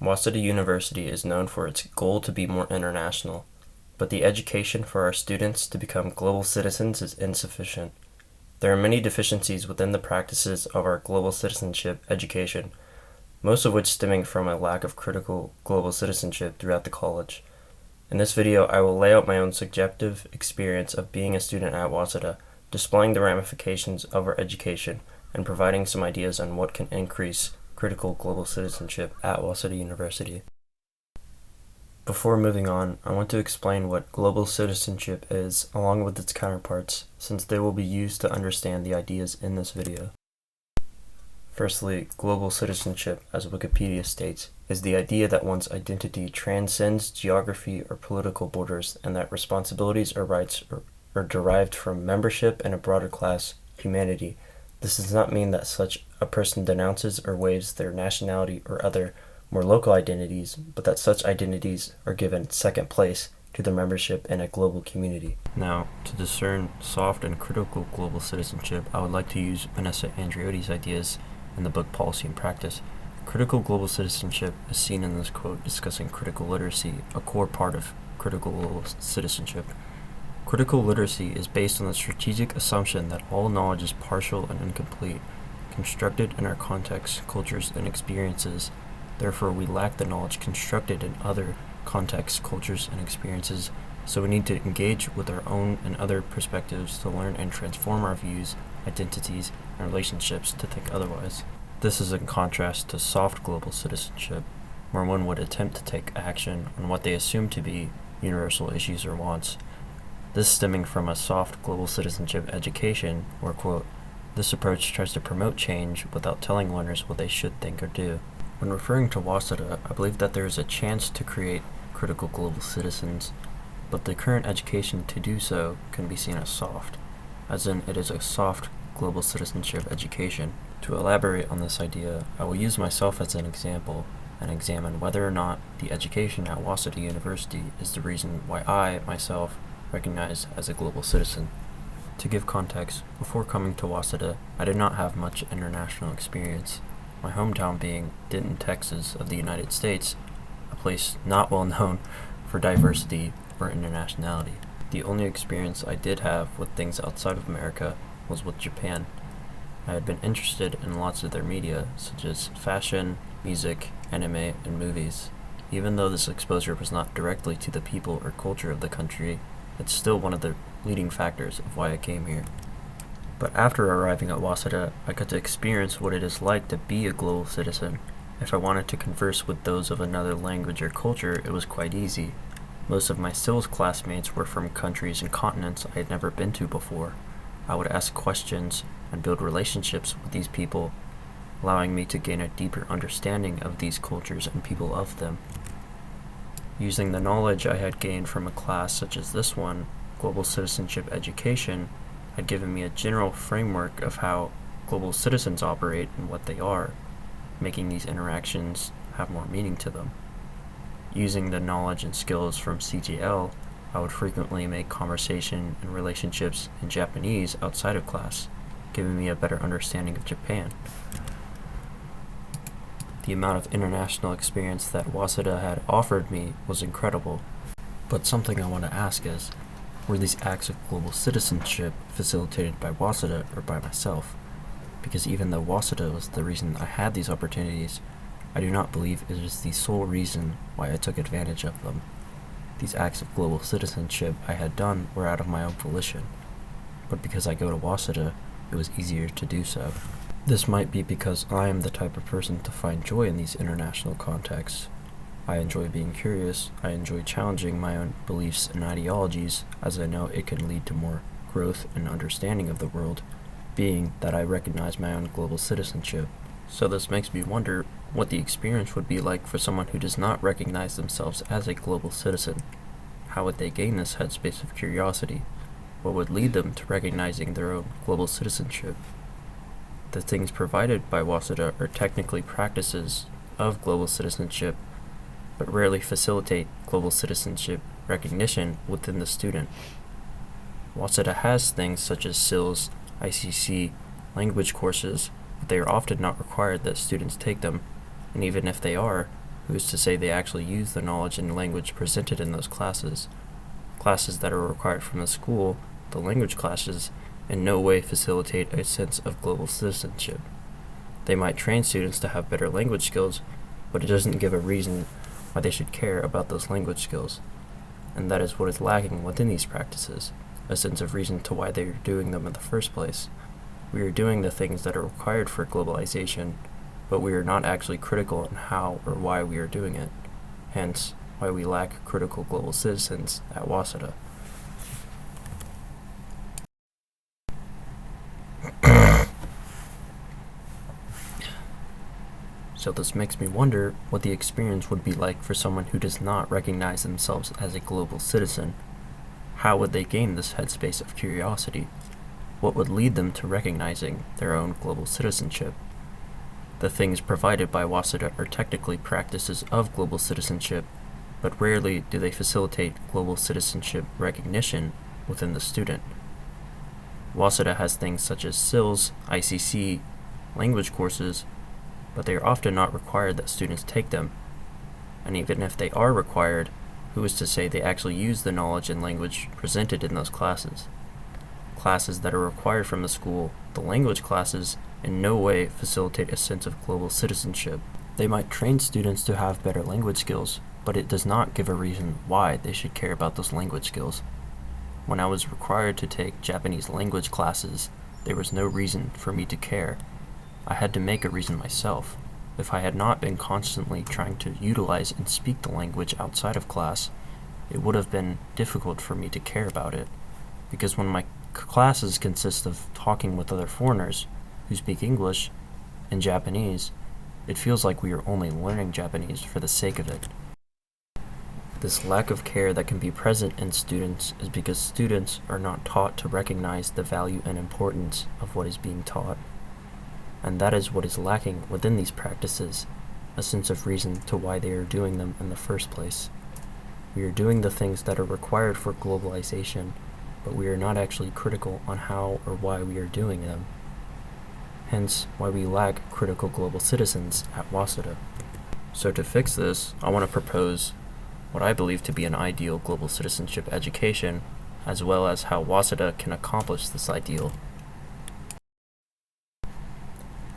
Waseda University is known for its goal to be more international, but the education for our students to become global citizens is insufficient. There are many deficiencies within the practices of our global citizenship education, most of which stemming from a lack of critical global citizenship throughout the college. In this video, I will lay out my own subjective experience of being a student at Waseda, displaying the ramifications of our education, and providing some ideas on what can increase critical global citizenship at Waseda University. Before moving on, I want to explain what global citizenship is, along with its counterparts, since they will be used to understand the ideas in this video. Firstly, global citizenship, as Wikipedia states, is the idea that one's identity transcends geography or political borders, and that responsibilities or rights are derived from membership in a broader class, humanity. This does not mean that such a person denounces or waives their nationality or other, more local identities, but that such identities are given second place to their membership in a global community. Now, to discern soft and critical global citizenship, I would like to use Vanessa Andreotti's ideas in the book Policy and Practice. Critical global citizenship is seen in this quote discussing critical literacy, a core part of critical global citizenship. Critical literacy is based on the strategic assumption that all knowledge is partial and incomplete, constructed in our contexts, cultures, and experiences. Therefore, we lack the knowledge constructed in other contexts, cultures, and experiences, so we need to engage with our own and other perspectives to learn and transform our views, identities, and relationships to think otherwise. This is in contrast to soft global citizenship, where one would attempt to take action on what they assume to be universal issues or wants. This stemming from a soft global citizenship education, where, quote, this approach tries to promote change without telling learners what they should think or do. When referring to Waseda, I believe that there is a chance to create critical global citizens, but the current education to do so can be seen as soft, as in it is a soft global citizenship education. To elaborate on this idea, I will use myself as an example and examine whether or not the education at Waseda University is the reason why I, myself, recognized as a global citizen. To give context, before coming to Waseda, I did not have much international experience, my hometown being Denton, Texas of the United States, a place not well known for diversity or internationality. The only experience I did have with things outside of America was with Japan. I had been interested in lots of their media, such as fashion, music, anime, and movies. Even though this exposure was not directly to the people or culture of the country, it's still one of the leading factors of why I came here. But after arriving at Waseda, I got to experience what it is like to be a global citizen. If I wanted to converse with those of another language or culture, it was quite easy. Most of my stills classmates were from countries and continents I had never been to before. I would ask questions and build relationships with these people, allowing me to gain a deeper understanding of these cultures and people of them. Using the knowledge I had gained from a class such as this one, Global Citizenship Education, had given me a general framework of how global citizens operate and what they are, making these interactions have more meaning to them. Using the knowledge and skills from CGL, I would frequently make conversation and relationships in Japanese outside of class, giving me a better understanding of Japan. The amount of international experience that Waseda had offered me was incredible, but something I want to ask is, were these acts of global citizenship facilitated by Waseda or by myself? Because even though Waseda was the reason I had these opportunities, I do not believe it is the sole reason why I took advantage of them. These acts of global citizenship I had done were out of my own volition, but because I go to Waseda, it was easier to do so. This might be because I am the type of person to find joy in these international contexts. I enjoy being curious, I enjoy challenging my own beliefs and ideologies, as I know it can lead to more growth and understanding of the world, being that I recognize my own global citizenship. So this makes me wonder what the experience would be like for someone who does not recognize themselves as a global citizen. How would they gain this headspace of curiosity? What would lead them to recognizing their own global citizenship? The things provided by Waseda are technically practices of global citizenship, but rarely facilitate global citizenship recognition within the student. Waseda has things such as SILS, ICC, language courses, but they are often not required that students take them, and even if they are, Who's to say they actually use the knowledge and language presented in those classes? Classes that are required from the school, the language classes, in no way facilitate a sense of global citizenship. They might train students to have better language skills, but it doesn't give a reason why they should care about those language skills. And that is what is lacking within these practices, a sense of reason to why they are doing them in the first place. We are doing the things that are required for globalization, but we are not actually critical on how or why we are doing it, hence why we lack critical global citizens at Waseda. So this makes me wonder what the experience would be like for someone who does not recognize themselves as a global citizen. How would they gain this headspace of curiosity? What would lead them to recognizing their own global citizenship? The things provided by Waseda are technically practices of global citizenship, but rarely do they facilitate global citizenship recognition within the student. Waseda has things such as SILs, ICC, language courses, but they are often not required that students take them. And even if they are required, who is to say they actually use the knowledge and language presented in those classes? Classes that are required from the school, the language classes, in no way facilitate a sense of global citizenship. They might train students to have better language skills, but it does not give a reason why they should care about those language skills. When I was required to take Japanese language classes, there was no reason for me to care. I had to make a reason myself. If I had not been constantly trying to utilize and speak the language outside of class, it would have been difficult for me to care about it. Because when my classes consist of talking with other foreigners who speak English and Japanese, it feels like we are only learning Japanese for the sake of it. This lack of care that can be present in students is because students are not taught to recognize the value and importance of what is being taught. And that is what is lacking within these practices, a sense of reason to why they are doing them in the first place. We are doing the things that are required for globalization, but we are not actually critical on how or why we are doing them. Hence, why we lack critical global citizens at Waseda. So to fix this, I want to propose what I believe to be an ideal global citizenship education, as well as how Waseda can accomplish this ideal.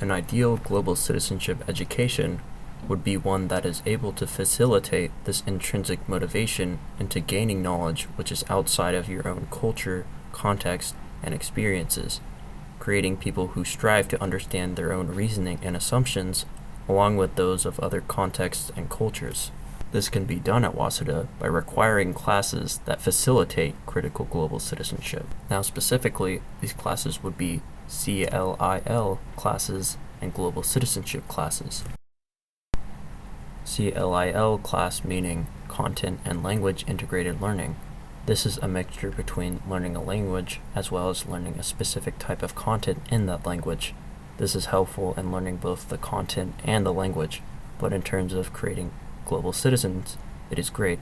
An ideal global citizenship education would be one that is able to facilitate this intrinsic motivation into gaining knowledge which is outside of your own culture, context, and experiences, creating people who strive to understand their own reasoning and assumptions along with those of other contexts and cultures. This can be done at Waseda by requiring classes that facilitate critical global citizenship. Now specifically, these classes would be CLIL classes and global citizenship classes. CLIL class meaning content and language integrated learning. This is a mixture between learning a language as well as learning a specific type of content in that language. This is helpful in learning both the content and the language, but in terms of creating global citizens, it is great.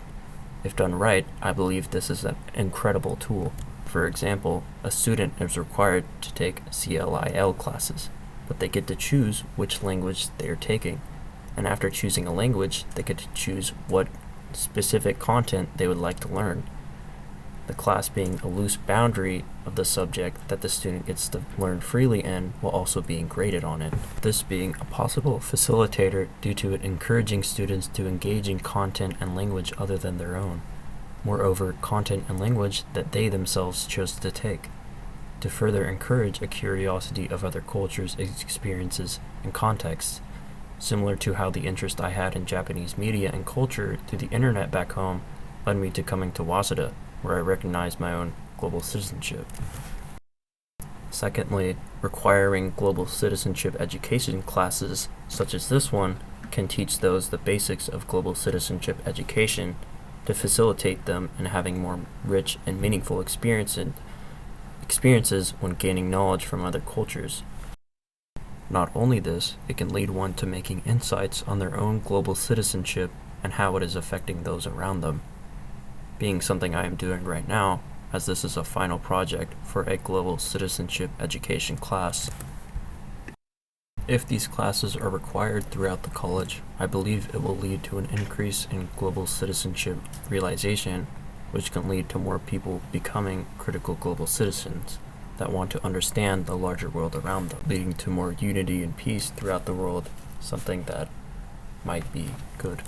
If done right, I believe this is an incredible tool. For example, a student is required to take CLIL classes, but they get to choose which language they are taking. And after choosing a language, they get to choose what specific content they would like to learn. The class being a loose boundary of the subject that the student gets to learn freely in while also being graded on it. This being a possible facilitator due to it encouraging students to engage in content and language other than their own. Moreover, content and language that they themselves chose to take, to further encourage a curiosity of other cultures, experiences, and contexts, similar to how the interest I had in Japanese media and culture through the internet back home led me to coming to Waseda, where I recognized my own global citizenship. Secondly, requiring global citizenship education classes, such as this one, can teach those the basics of global citizenship education to facilitate them in having more rich and meaningful experiences when gaining knowledge from other cultures. Not only this, it can lead one to making insights on their own global citizenship and how it is affecting those around them, being something I am doing right now, as this is a final project for a global citizenship education class. If these classes are required throughout the college, I believe it will lead to an increase in global citizenship realization, which can lead to more people becoming critical global citizens that want to understand the larger world around them, leading to more unity and peace throughout the world, something that might be good.